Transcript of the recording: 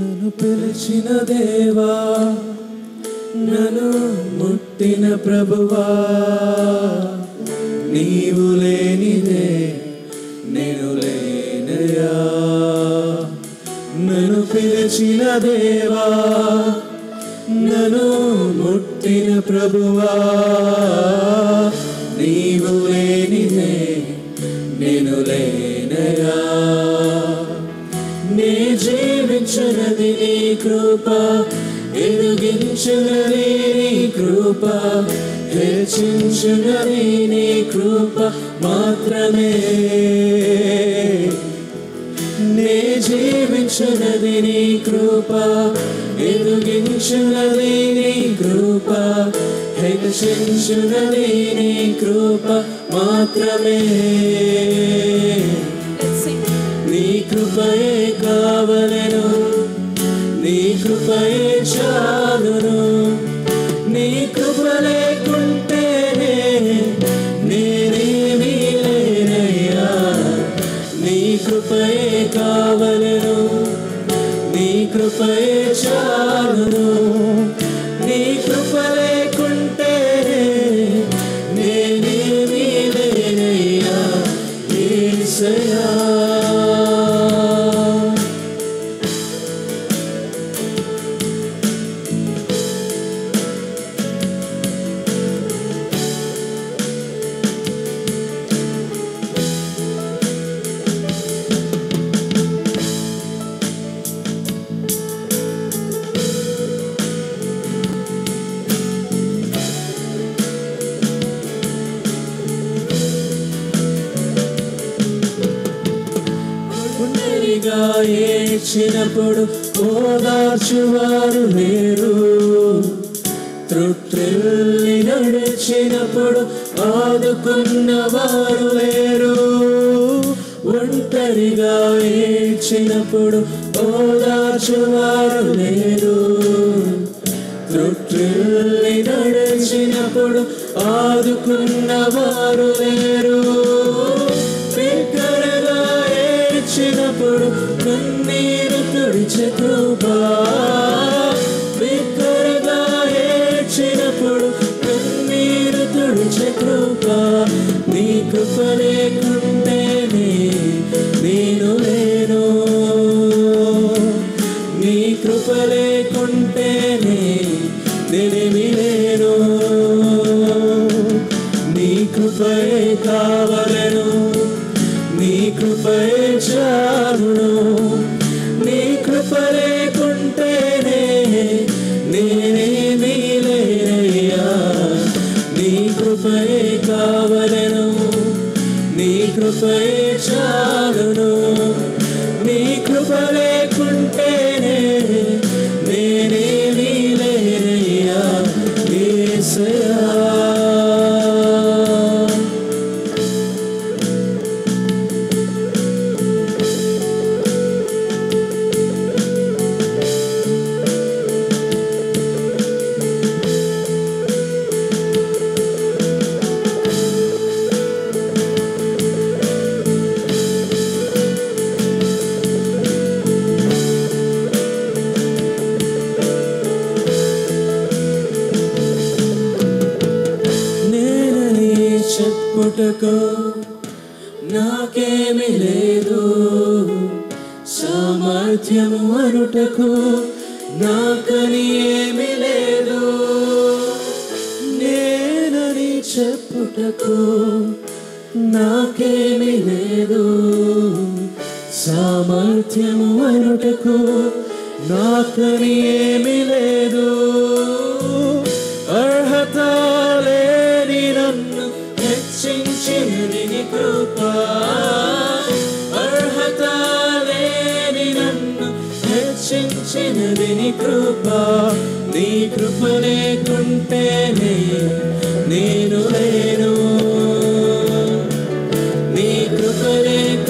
నన్ను పిలిచిన దేవా, నన్ను ముట్టిన ప్రభువా, నీవు లేనిదే నేను లేనయా. నన్ను పిలిచిన దేవా, నన్ను ముట్టిన ప్రభువా, నీవు లేనిదే నేను లేనయా. నే జీవించునది నీ కృప, ఎదిగించునది నీ కృప, హెచ్చించునది నీ కృప మాత్రమే. నే జీవించునది నీ కృప, ఎదిగించునది నీ కృప, హెచ్చించునది నీ కృప మాత్రమే. నీ కృపయే కావలెను, నీ కృపయే చాలును. నీ కృప లేకుంటేనే నేనేమీ లేనయ్యా. నీ కృపయే కావలెను, నీ కృపయే చాలును. నీ కృప లేకుంటేనే నేనేమీ లేనయ్యా. యేసయ్యా ఏడ్చినప్పుడు ఓదార్చువారు లేరు, త్రుట్టిల్లి నడిచినప్పుడు ఆదుకున్నవారు లేరు. ఒంటరిగా ఏడ్చినప్పుడు ఓదార్చువారు లేరు, త్రుట్టిల్లి నడిచినప్పుడు ఆదుకున్నవారు లేరు. ఏడ్చినప్పుడు కన్నీరు తుడిచే కృపా, బిగ్గరగా ఏడ్చినప్పుడు కన్నీరు తుడిచే కృపా. నీ కృప లేకుంటేనే నేను లేను, నీ కృప లేకుంటేనే నేనేమీ లేను. నీ కృపయే కావలెను, నీ కృపయే చాలును. నీ కృప లేకుంటేనే నేనేమీ లేనయ్యా. నీ కృపయే కావలెను, నీ కృపయే చాలును. నీ కృప లేకుంటేనే నేనేమీ లేనయ్యా. యేసయ్యా చెప్పుటకు నాకేమీ లేదు, సామర్థ్యము అనుటకు నాకని ఏమీ లేదు. నేనని చెప్పుటకు నాకేమీ లేదు, సామర్థ్యము అనుటకు నాకని ఏమీ లేదు. అర్హత లేని నన్ను హెచ్చించినది నీ కృప, అర్హత లేని నన్ను హెచ్చించినది నీ కృప. నీ కృప లేకుంటేనే నేను లేను, నీ కృప లేక